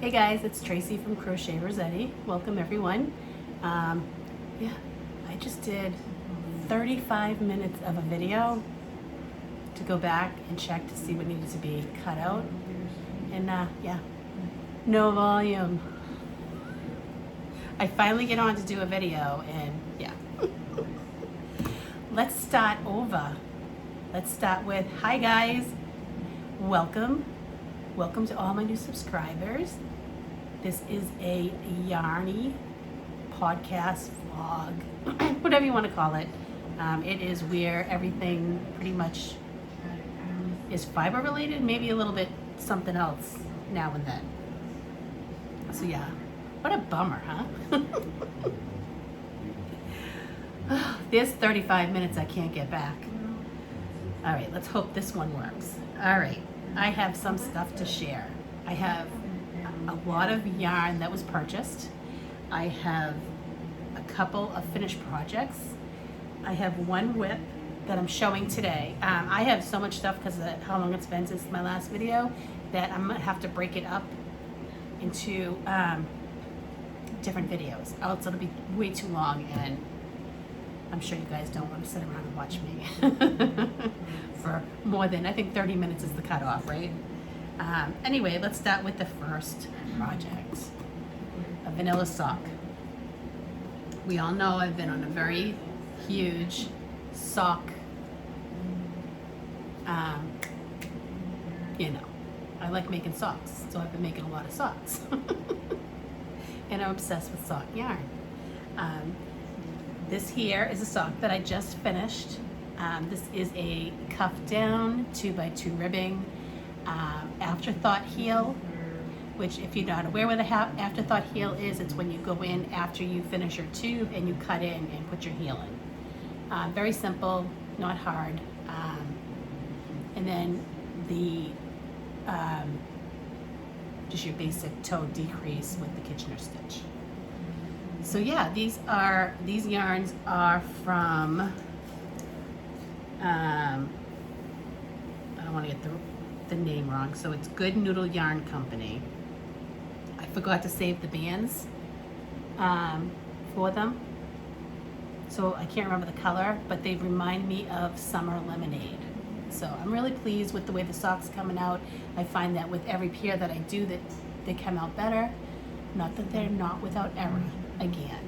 Hey guys, it's Tracy from Crochet Rossetti. Welcome everyone. Yeah, I just did 35 minutes of a video to go back and check to see what needed to be cut out. And yeah, no volume. I finally get on to do a video and yeah. Let's start over. Let's start with, hi guys, welcome. Welcome to all my new subscribers. This is a yarny podcast vlog, whatever you want to call it. It is where everything pretty much is fiber related, maybe a little bit something else now and then. So yeah, what a bummer, huh? There's 35 minutes I can't get back. All right, let's hope this one works. All right, I have some stuff to share. I have a lot of yarn that was purchased. I have a couple of finished projects. I have one whip that I'm showing today. I have so much stuff because of how long it's been since my last video that I'm gonna have to break it up into different videos, else it'll be way too long, and I'm sure you guys don't want to sit around and watch me for more than, I think 30 minutes is the cutoff, right? Anyway, let's start with the first project, a vanilla sock. We all know I've been on a very huge sock, you know, I like making socks, so I've been making a lot of socks. And I'm obsessed with sock yarn. This here is a sock that I just finished. This is a cuff down 2x2 ribbing afterthought heel, which if you're not aware what the afterthought heel is, it's when you go in after you finish your tube and you cut in and put your heel in. Very simple, not hard. And then the just your basic toe decrease with the Kitchener stitch. So yeah, these yarns are from, I don't want to get the name wrong, so it's Good Noodle Yarn Company. I forgot to save the bands for them, so I can't remember the color, but they remind me of Summer Lemonade. So I'm really pleased with the way the sock's coming out. I find that with every pair that I do, that they come out better. Not that they're not without error. Again,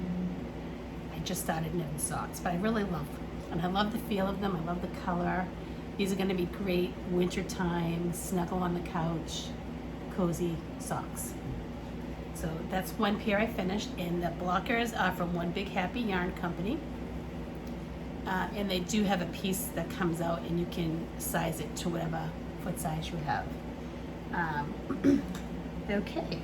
I just started knitting socks, but I really love them. And I love the feel of them, I love the color. These are gonna be great wintertime, snuggle on the couch, cozy socks. So that's one pair I finished, and the blockers are from One Big Happy Yarn Company. And they do have a piece that comes out and you can size it to whatever foot size you have. Okay.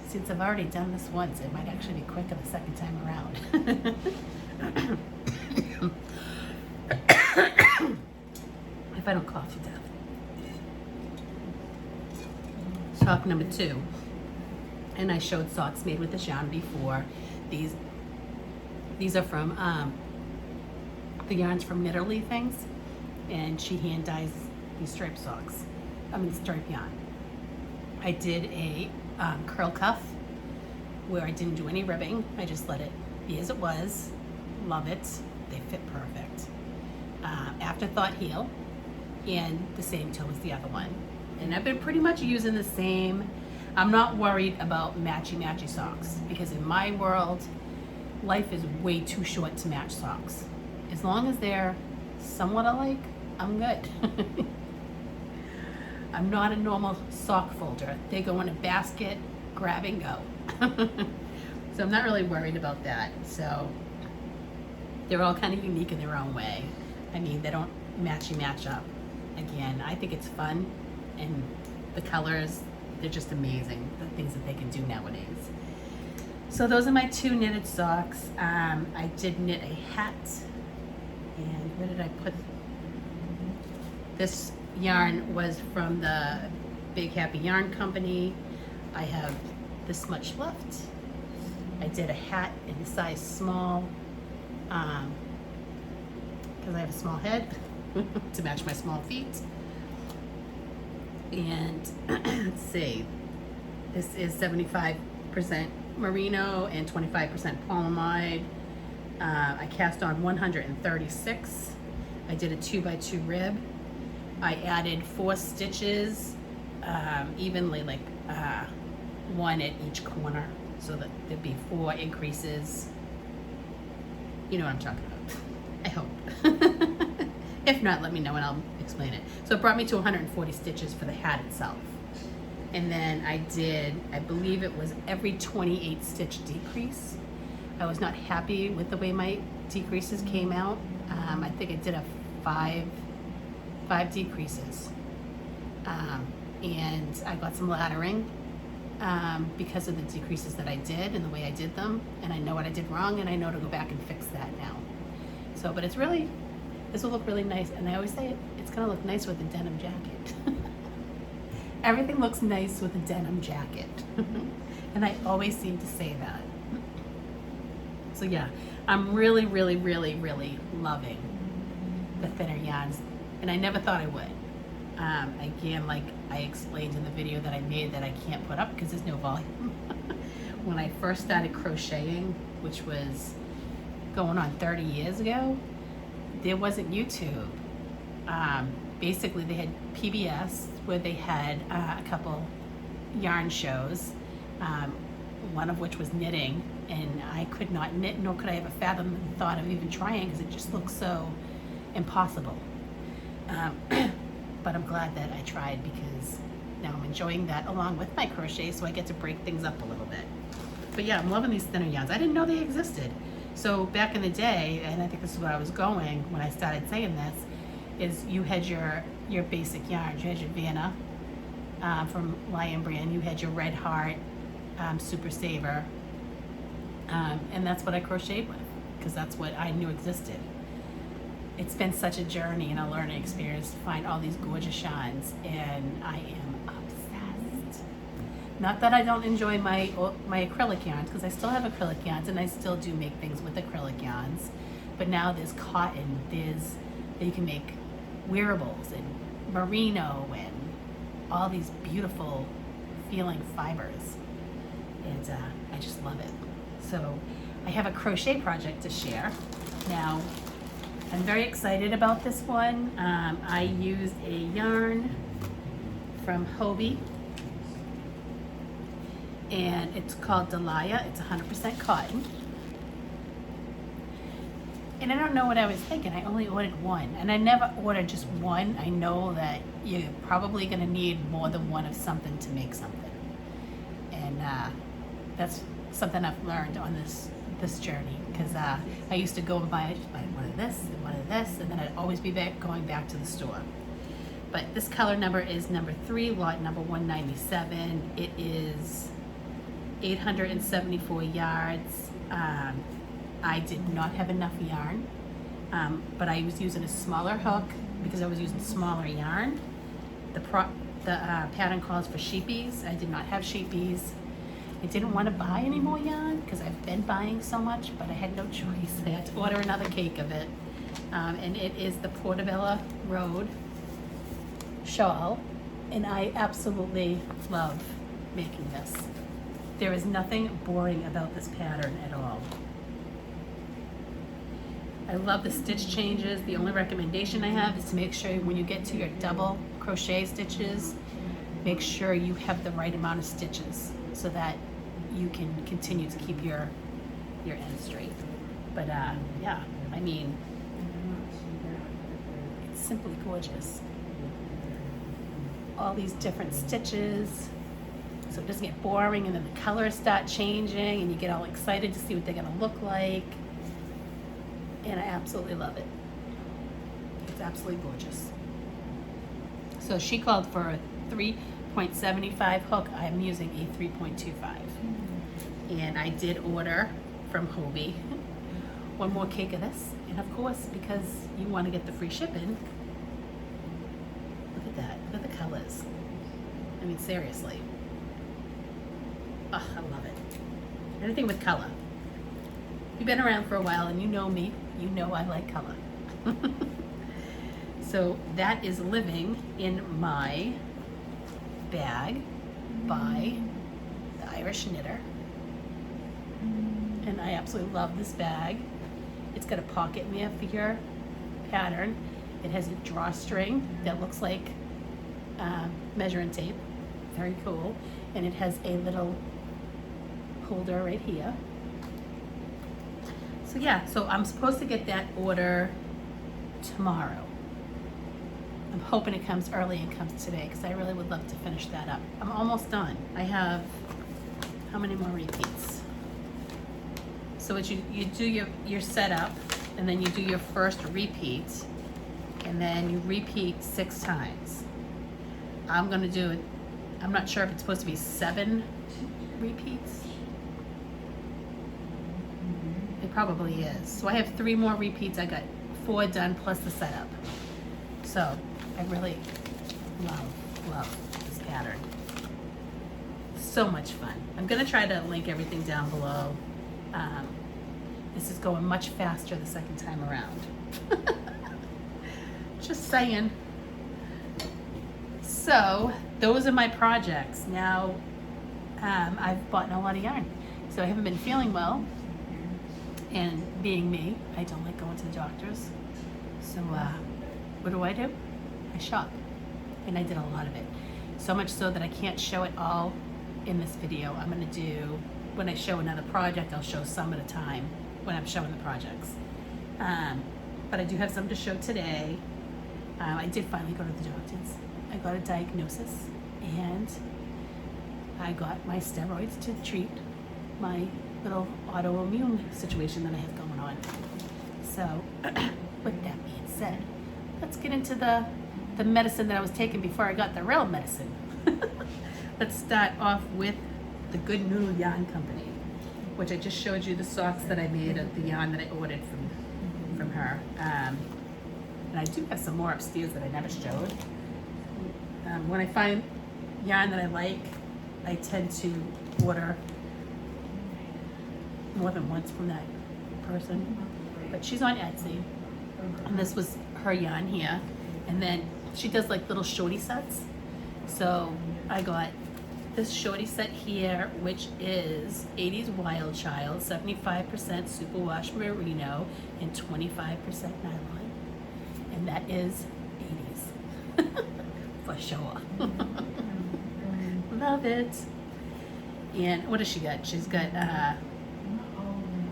Since I've already done this once, it might actually be quicker the second time around. If I don't cough to death. Sock number 2. And I showed socks made with this yarn before. These are from the yarns from Knitterly Things, and she hand dyes these striped socks. I mean striped yarn. I did a curl cuff where I didn't do any ribbing. I just let it be as it was. Love it. They fit perfect. Afterthought heel, and the same toe as the other one. And I've been pretty much using the same. I'm not worried about matchy socks, because in my world, life is way too short to match socks. As long as they're somewhat alike, I'm good. I'm not a normal sock folder. They go in a basket, grab and go. So I'm not really worried about that. So they're all kind of unique in their own way. I mean, they don't match up. Again, I think it's fun, and the colors, they're just amazing, the things that they can do nowadays. So those are my 2 knitted socks. I did knit a hat, and where did I put this? Yarn was from the Big Happy Yarn Company. I have this much left. I did a hat in the size small, because I have a small head to match my small feet. And let's see, This is 75% merino and 25% polyamide. I cast on 136. I did a 2x2 rib. I added 4 stitches evenly, like one at each corner, so that there'd be 4 increases. You know what I'm talking about, I hope. If not, let me know and I'll explain it. So it brought me to 140 stitches for the hat itself. And then I did, I believe it was every 28 stitch decrease. I was not happy with the way my decreases came out. I think I did a five decreases. And I got some laddering because of the decreases that I did and the way I did them. And I know what I did wrong, and I know to go back and fix that now. So, but it's really, this will look really nice. And I always say it's gonna look nice with a denim jacket. Everything looks nice with a denim jacket. And I always seem to say that. So yeah, I'm really, really, really, really loving the thinner yarns. And I never thought I would. Again, like I explained in the video that I made that I can't put up because there's no volume. When I first started crocheting, which was going on 30 years ago, there wasn't YouTube. Basically they had PBS where they had a couple yarn shows, one of which was knitting, and I could not knit, nor could I ever fathom the thought of even trying because it just looked so impossible. But I'm glad that I tried because now I'm enjoying that along with my crochet, so I get to break things up a little bit. But yeah, I'm loving these thinner yarns. I didn't know they existed. So back in the day, and I think this is where I was going when I started saying this, is you had your basic yarns. You had your Vanna from Lion Brand. You had your Red Heart, Super Saver, and that's what I crocheted with because that's what I knew existed. It's been such a journey and a learning experience to find all these gorgeous yarns, and I am obsessed. Not that I don't enjoy my acrylic yarns, because I still have acrylic yarns and I still do make things with acrylic yarns, but now there's cotton, you can make wearables and merino and all these beautiful feeling fibers, and I just love it. So I have a crochet project to share. Now, I'm very excited about this one. I used a yarn from Hobie, and it's called Delia. It's 100% cotton. And I don't know what I was thinking. I only ordered one, and I never ordered just one. I know that you're probably gonna need more than one of something to make something. And that's something I've learned on this journey, because I used to go and buy one of this and one of this, and then I'd always be going back to the store. But this color number is number 3, lot number 197. It is 874 yards. I did not have enough yarn, but I was using a smaller hook because I was using smaller yarn. The pattern calls for sheepies. I did not have sheepies. I didn't want to buy any more yarn because I've been buying so much, but I had no choice. I had to order another cake of it. And it is the Portobello Road shawl, and I absolutely love making this. There is nothing boring about this pattern at all. I love the stitch changes. The only recommendation I have is to make sure when you get to your double crochet stitches, make sure you have the right amount of stitches so that you can continue to keep your end straight. But yeah, I mean, it's simply gorgeous. All these different stitches, so it doesn't get boring, and then the colors start changing and you get all excited to see what they're gonna look like. And I absolutely love it. It's absolutely gorgeous. So she called for a 3.75 hook. I'm using a 3.25. And I did order from Hobie one more cake of this. And of course, because you want to get the free shipping, look at that. Look at the colors. I mean, seriously. Oh, I love it. Anything with color. You've been around for a while and you know me. You know I like color. So that is living in my bag by Irish knitter. And I absolutely love this bag. It's got a pocket in there for your pattern. It has a drawstring that looks like measuring tape. Very cool. And it has a little holder right here. So yeah, so I'm supposed to get that order tomorrow. I'm hoping it comes early and comes today because I really would love to finish that up. I'm almost done. I have, how many more repeats? So what you do your setup, and then you do your first repeat, and then you repeat 6 times. I'm gonna do it, I'm not sure if it's supposed to be 7 repeats. It probably is. So I have 3 more repeats. I got 4 done plus the setup. So I really love this pattern. So much fun. I'm gonna try to link everything down below. This is going much faster the second time around. Just saying. So those are my projects. Now I've bought a lot of yarn. So I haven't been feeling well. And being me, I don't like going to the doctors. So what do? I shop. And I did a lot of it. So much so that I can't show it all in this video. I'm gonna do, when I show another project, I'll show some at a time when I'm showing the projects. But I do have some to show today. I did finally go to the doctors. I got a diagnosis and I got my steroids to treat my little autoimmune situation that I have going on. So with that being said, let's get into the medicine that I was taking before I got the real medicine. Let's start off with the Good Noodle Yarn Company, which I just showed you the socks that I made of the yarn that I ordered from her. And I do have some more upstairs that I never showed. When I find yarn that I like, I tend to order more than once from that person. But she's on Etsy, and this was her yarn here. And then she does like little shorty sets. So I got this shorty set here, which is 80s Wild Child, 75% superwash merino, and 25% nylon. And that is 80s. For sure. Love it. And what does she got? She's got,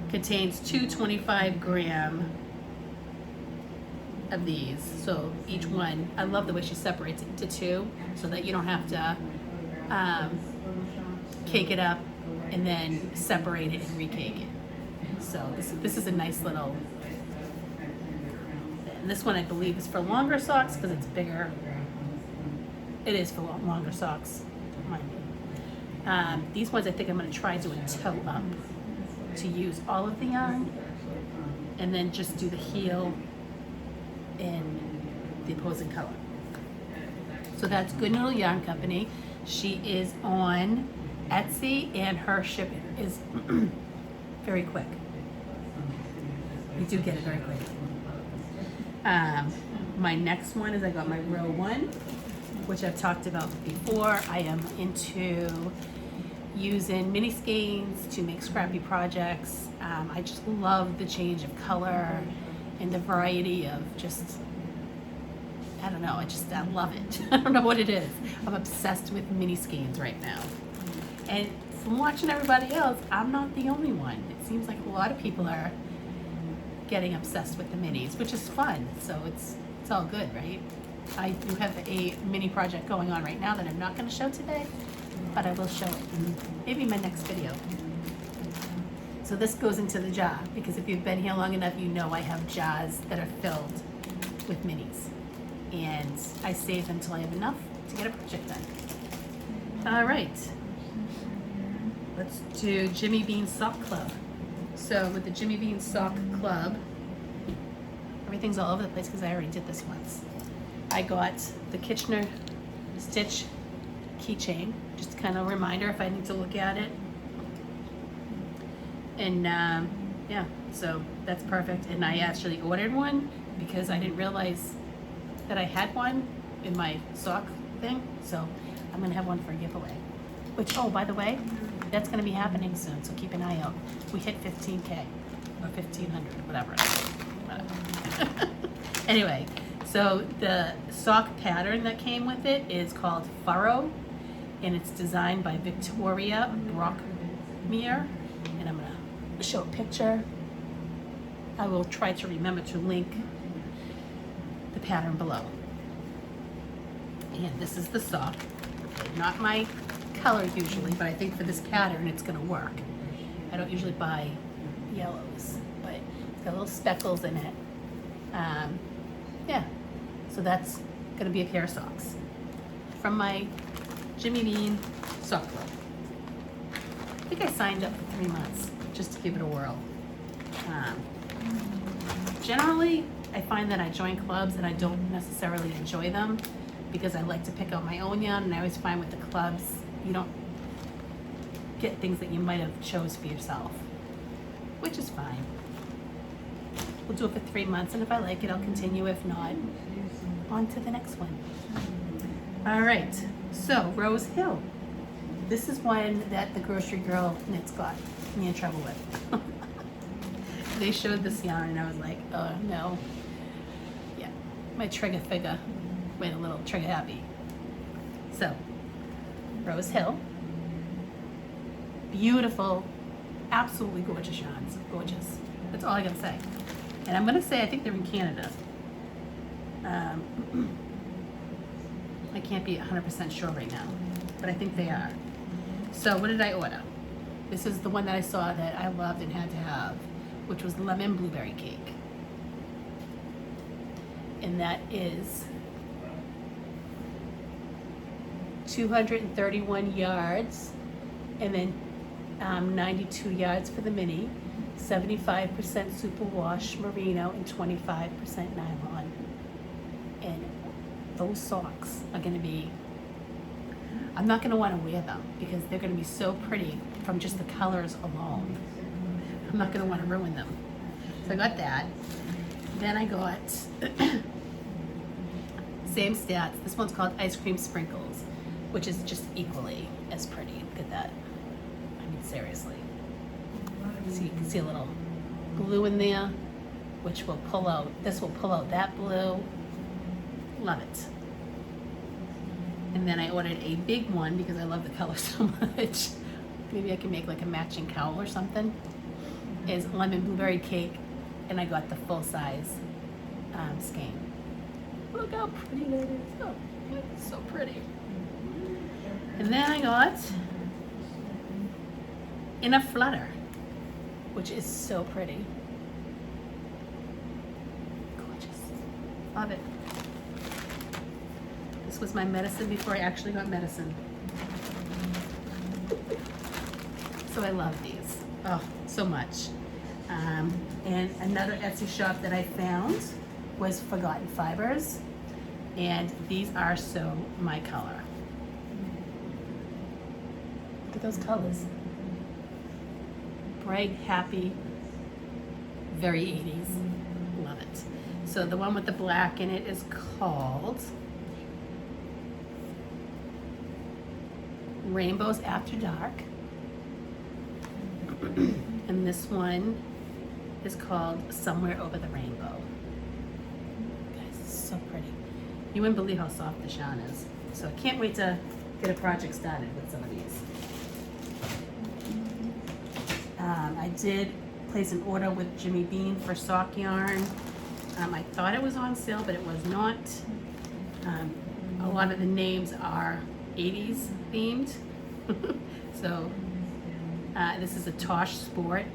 contains 225-gram of these. So each one, I love the way she separates it into 2 so that you don't have to cake it up and then separate it and recake it. So this is a nice little, and this one I believe is for longer socks because it's bigger. It is for longer socks, don't mind me. These ones I think I'm going to try to toe up to use all of the yarn and then just do the heel in the opposing color. So that's Good Noodle Yarn Company. She is on Etsy and her shipping is very quick. You do get it very quick. My next one is I got my row 1, which I've talked about before. I am into using mini skeins to make scrappy projects. I just love the change of color and the variety of just, I don't know, I love it. I don't know what it is. I'm obsessed with mini skeins right now. And from watching everybody else, I'm not the only one. It seems like a lot of people are getting obsessed with the minis, which is fun. So it's all good, right? I do have a mini project going on right now that I'm not going to show today, but I will show it in maybe my next video. So this goes into the jar, because if you've been here long enough, you know I have jars that are filled with minis. And I save them till I have enough to get a project done. All right, let's do Jimmy Bean Sock Club. So with the Jimmy Bean Sock Club, everything's all over the place because I already did this once. I got the Kitchener Stitch keychain, just kind of a reminder if I need to look at it. And yeah, so that's perfect. And I actually ordered one because I didn't realize that I had one in my sock thing. So I'm gonna have one for a giveaway. Which, oh, by the way, That's going to be happening soon, so keep an eye out. We hit 15K or 1,500, whatever. Anyway, so the sock pattern that came with it is called Furrow, and it's designed by Victoria Brockmere. And I'm going to show a picture. I will try to remember to link the pattern below. And this is the sock. Not my color usually, but I think for this pattern it's going to work. I don't usually buy yellows, but it's got little speckles in it. Yeah, so that's going to be a pair of socks from my Jimmy Bean sock club. I think I signed up for 3 months just to give it a whirl. Generally, I find that I join clubs and I don't necessarily enjoy them because I like to pick out my own yarn, and I always find with the clubs, you don't get things that you might have chose for yourself, which is fine. We'll do it for 3 months, and if I like it, I'll continue. If not, on to the next one. All right, so Rose Hill. This is one that the grocery girl knits got me in trouble with. They showed this yarn, and I was like, oh no. Yeah, my trigger figure went a little trigger happy. So, Rose Hill. Beautiful, absolutely gorgeous yarns. Gorgeous. That's all I gotta say. And I'm gonna say I think they're in Canada. I can't be 100% sure right now, but I think they are. So what did I order? This is the one that I saw that I loved and had to have, which was lemon blueberry cake. And that is 231 yards, and then 92 yards for the mini, 75% superwash merino, and 25% nylon. And those socks are gonna be, I'm not gonna wanna wear them because they're gonna be so pretty from just the colors alone. I'm not gonna wanna ruin them. So I got that. Then I got, same stats, this one's called Ice Cream Sprinkles, which is just equally as pretty. Look at that. I mean, seriously. So you can see a little blue in there, which will pull out, this will pull out that blue. Love it. And then I ordered a big one because I love the color so much. Maybe I can make like a matching cowl or something. Is lemon blueberry cake, and I got the full size skein. Look how pretty that is. Oh, it's so pretty. And then I got In a Flutter, which is so pretty. Gorgeous. Love it. This was my medicine before I actually got medicine. So I love these. Oh, so much. And another Etsy shop that I found was Forgotten Fibers. And these are so my color. Look at those colors. Bright, happy, very 80s. Love it. So the one with the black in it is called Rainbows After Dark. And this one is called Somewhere Over the Rainbow. Guys, it's so pretty. You wouldn't believe how soft this yarn is. So I can't wait to get a project started with some of these. I did place an order with Jimmy Bean for sock yarn. I thought it was on sale, but it was not. A lot of the names are 80s themed. So this is a Tosh Sport,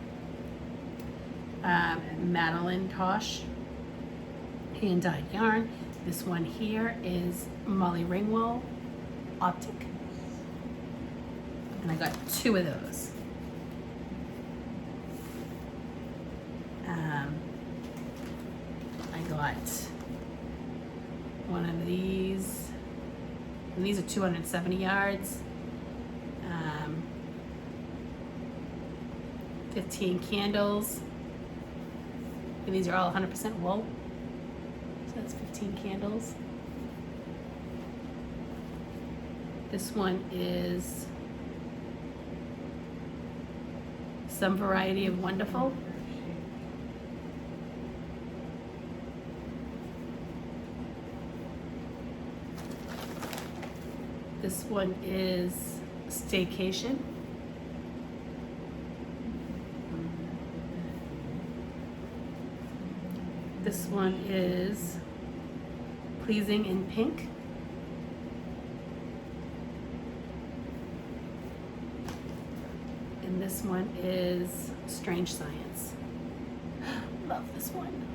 Madeline Tosh, hand-dyed yarn. This one here is Molly Ringwald Optic. And I got 2 of those. I got one of these, and these are 270 yards. 15 candles, and these are all 100% wool, so that's 15 candles. This one is some variety of wonderful. This one is Staycation. This one is Pleasing in Pink. And this one is Strange Science. Love this one.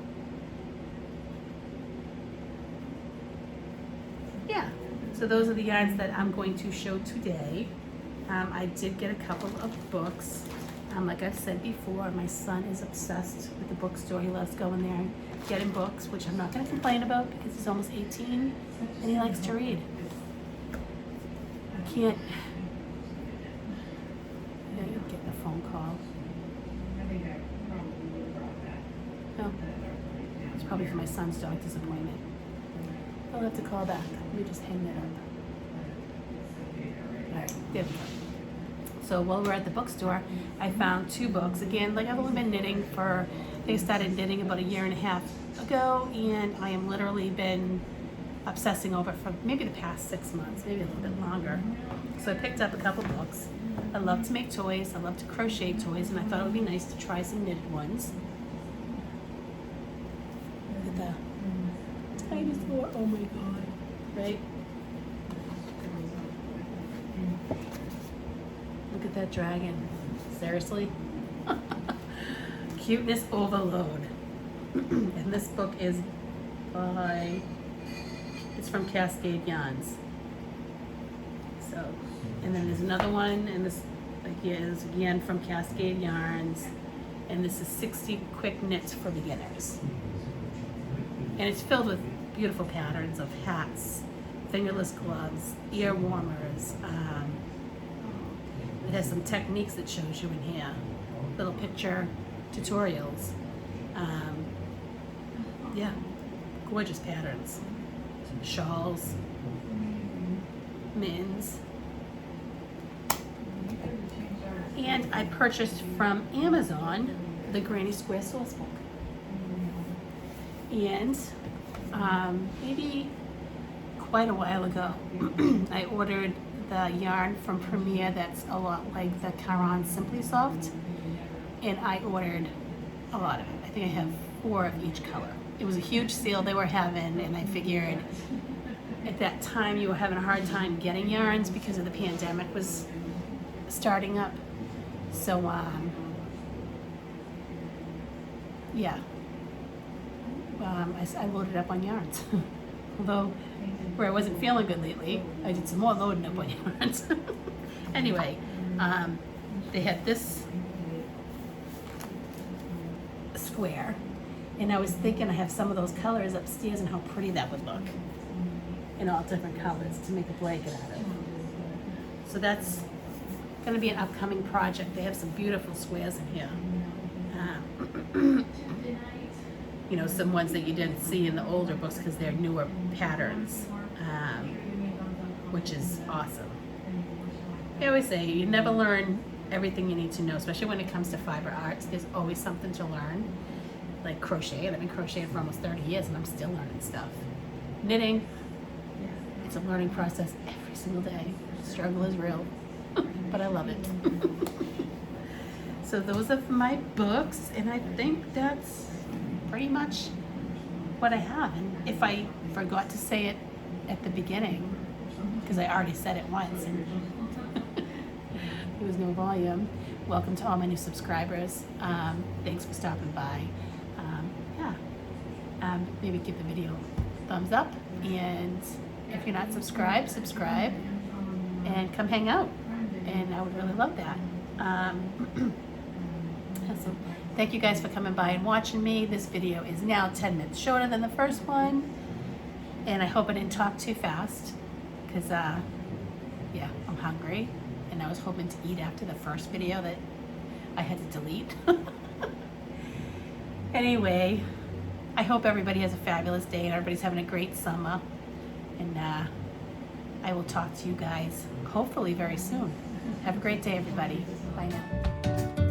Yeah, so those are the yarns that I'm going to show today. I did get a couple of books. Like I've said before, my son is obsessed with the bookstore. He loves going there and getting books, which I'm not going to complain about because he's almost 18 and he likes to read. I can't. Yeah, you're getting a phone call. No, it's probably for my son's doctor's appointment. I'll have to call back. Let me just hang that up. All right, there we go. So while we're at the bookstore, I found 2 books. Again, like I've only been knitting for, I think I started knitting about 1.5 years ago, and I am literally been obsessing over it for maybe the past 6 months, maybe a little bit longer. So I picked up a couple books. I love to make toys, I love to crochet toys, and I thought it would be nice to try some knitted ones. Look at the tiny floor, oh my god, right? Look at that dragon. Seriously? Cuteness overload. And this book is by, it's from Cascade Yarns. So, and then there's another one, and this is again from Cascade Yarns. And this is 60 quick knits for beginners. And it's filled with beautiful patterns of hats, fingerless gloves, ear warmers. It has some techniques it shows you in here, little picture tutorials. Yeah, gorgeous patterns. Shawls, mittens. And I purchased from Amazon the Granny Square Source Book. And maybe quite a while ago, I ordered the yarn from Premier that's a lot like the Caron Simply Soft, and I ordered a lot of it. I think I have 4 of each color. It was a huge sale they were having, and I figured at that time you were having a hard time getting yarns because of the pandemic was starting up. So yeah, I loaded up on yarns. Although where I wasn't feeling good lately, I did some more loading up on yarns. Anyway, they had this square, and I was thinking I have some of those colors upstairs and how pretty that would look in all different colors to make a blanket out of. So that's going to be an upcoming project. They have some beautiful squares in here. You know, some ones that you didn't see in the older books because they're newer patterns, which is awesome. I always say you never learn everything you need to know, especially when it comes to fiber arts. There's always something to learn, like crochet, and I've been crocheting for almost 30 years and I'm still learning stuff. Knitting, it's a learning process every single day. Struggle is real, but I love it. So those are my books, and I think that's pretty much what I have. And if I forgot to say it at the beginning, because I already said it once and there was no volume, welcome to all my new subscribers. Thanks for stopping by. Maybe give the video a thumbs up, and if you're not subscribed, subscribe and come hang out, and I would really love that. So thank you guys for coming by and watching me. This video is now 10 minutes shorter than the first one, and I hope I didn't talk too fast because yeah, I'm hungry, and I was hoping to eat after the first video that I had to delete. Anyway, I hope everybody has a fabulous day and everybody's having a great summer, and I will talk to you guys hopefully very soon. Have a great day, everybody. Bye now.